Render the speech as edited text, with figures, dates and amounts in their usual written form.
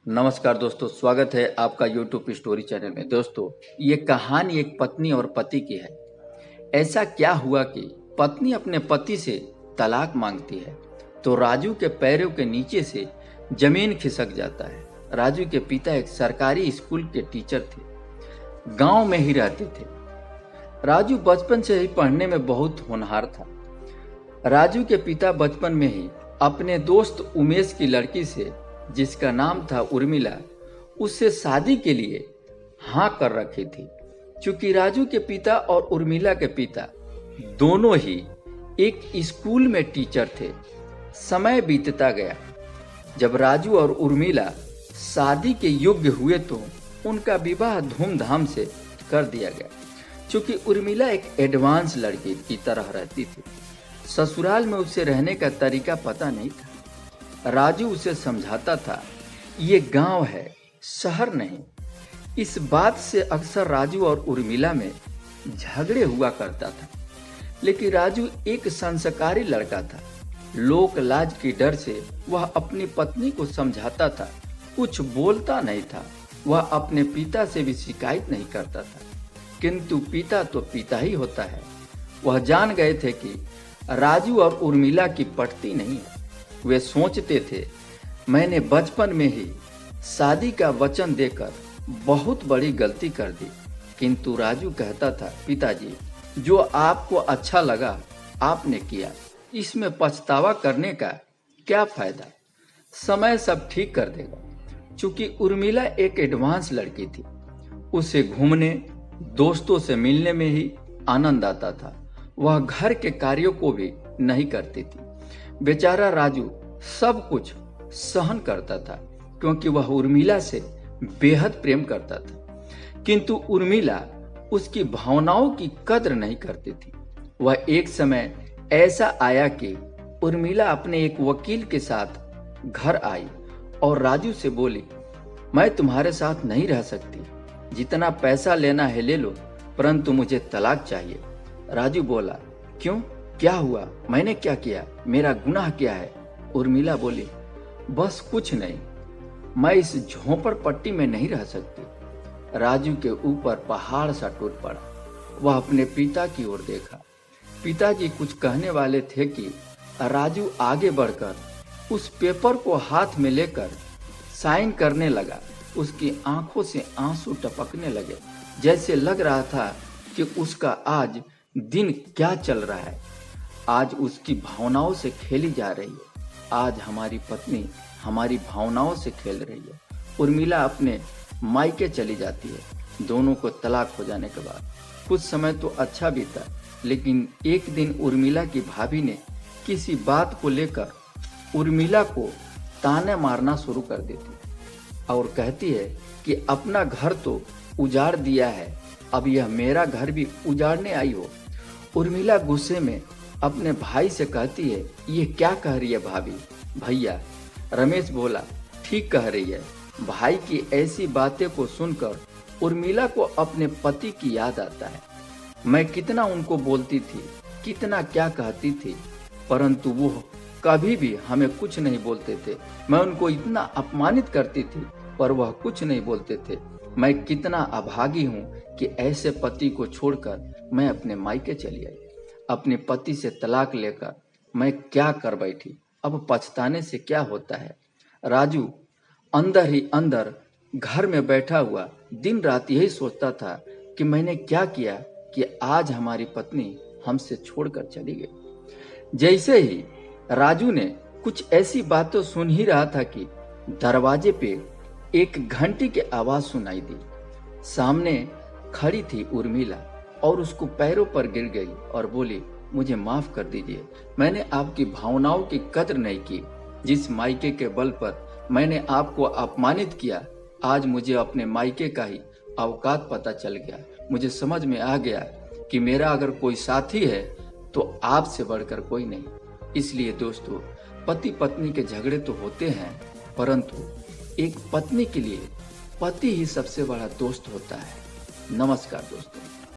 नमस्कार दोस्तों, स्वागत है आपका YouTube स्टोरी चैनल में। दोस्तों, ये कहानी एक पत्नी और पति की है। ऐसा क्या हुआ कि पत्नी अपने पति से तलाक मांगती है तो राजू के पैरों के नीचे से जमीन खिसक जाता है। राजू के पिता एक सरकारी स्कूल के टीचर थे, गांव में ही रहते थे। राजू बचपन से ही पढ़ने में बहुत होनहार था। राजू के पिता बचपन में ही अपने दोस्त उमेश की लड़की से, जिसका नाम था उर्मिला, उससे शादी के लिए हाँ कर रखी थी। चूंकि राजू के पिता और उर्मिला के पिता दोनों ही एक स्कूल में टीचर थे। समय बीतता गया। जब राजू और उर्मिला शादी के योग्य हुए तो उनका विवाह धूमधाम से कर दिया गया। चूंकि उर्मिला एक एडवांस लड़की की तरह रहती थी, ससुराल में उसे रहने का तरीका पता नहीं था। राजू उसे समझाता था, ये गांव है, शहर नहीं। इस बात से अक्सर राजू और उर्मिला में झगड़े हुआ करता था। लेकिन राजू एक संस्कारी लड़का था। लोक लाज की डर से वह अपनी पत्नी को समझाता था, कुछ बोलता नहीं था। वह अपने पिता से भी शिकायत नहीं करता था, किंतु पिता तो पिता ही होता है। वह जान गए थे कि राजू और उर्मिला की पटती नहीं है। वे सोचते थे, मैंने बचपन में ही शादी का वचन देकर बहुत बड़ी गलती कर दी। किंतु राजू कहता था, पिताजी, जो आपको अच्छा लगा आपने किया, इसमें पछतावा करने का क्या फायदा, समय सब ठीक कर देगा। चूंकि उर्मिला एक एडवांस लड़की थी, उसे घूमने, दोस्तों से मिलने में ही आनंद आता था। वह घर के कार्यों को भी नहीं करती थी। बेचारा राजू सब कुछ सहन करता था, क्योंकि वह उर्मिला से बेहद प्रेम करता था। किंतु उर्मिला उसकी भावनाओं की कद्र नहीं करती थी। वह एक समय ऐसा आया कि उर्मिला अपने एक वकील के साथ घर आई और राजू से बोली, मैं तुम्हारे साथ नहीं रह सकती, जितना पैसा लेना है ले लो, परंतु मुझे तलाक चाहिए। राजू बोला, क्यों, क्या हुआ, मैंने क्या किया, मेरा गुनाह क्या है? उर्मिला बोली, बस कुछ नहीं, मैं इस झोपड़पट्टी में नहीं रह सकती। राजू के ऊपर पहाड़ सा टूट पड़ा। वह अपने पिता की ओर देखा। पिताजी कुछ कहने वाले थे कि राजू आगे बढ़कर उस पेपर को हाथ में लेकर साइन करने लगा। उसकी आंखों से आंसू टपकने लगे, जैसे लग रहा था कि उसका आज दिन क्या चल रहा है। आज उसकी भावनाओं से खेली जा रही है। आज हमारी पत्नी हमारी भावनाओं से खेल रही है। उर्मिला अपने मायके चली जाती है। दोनों को तलाक हो जाने के बाद कुछ समय तो अच्छा बीता, लेकिन एक दिन उर्मिला की भाभी ने किसी बात को लेकर उर्मिला को ताने मारना शुरू कर देती और कहती है कि अपना घर तो उजाड़ दिया है, अब यह मेरा घर भी उजाड़ने आई हो। उर्मिला गुस्से में अपने भाई से कहती है, ये क्या कह रही है भाभी? भैया, रमेश बोला, ठीक कह रही है। भाई की ऐसी बातें को सुनकर उर्मिला को अपने पति की याद आता है। मैं कितना उनको बोलती थी, कितना क्या कहती थी, परंतु वो कभी भी हमें कुछ नहीं बोलते थे। मैं उनको इतना अपमानित करती थी, पर वह कुछ नहीं बोलते थे। मैं कितना अभागी हूँ कि ऐसे पति को छोड़कर मैं अपने मायके चली आई। अपने पति से तलाक लेकर मैं क्या कर बैठी, अब पछताने से क्या होता है। राजू अंदर ही अंदर घर में बैठा हुआ दिन रात यही सोचता था कि मैंने क्या किया कि आज हमारी पत्नी हमसे छोड़कर चली गई। जैसे ही राजू ने कुछ ऐसी बातें सुन ही रहा था कि दरवाजे पे एक घंटी की आवाज सुनाई दी। सामने खड़ी थी उर्मिला और उसको पैरों पर गिर गई और बोली, मुझे माफ कर दीजिए, मैंने आपकी भावनाओं की कद्र नहीं की। जिस मायके के बल पर मैंने आपको अपमानित किया, आज मुझे अपने मायके का ही औकात पता चल गया। मुझे समझ में आ गया कि मेरा अगर कोई साथी है तो आपसे बढ़कर कोई नहीं। इसलिए दोस्तों, पति पत्नी के झगड़े तो होते हैं, परंतु एक पत्नी के लिए पति ही सबसे बड़ा दोस्त होता है। नमस्कार दोस्तों।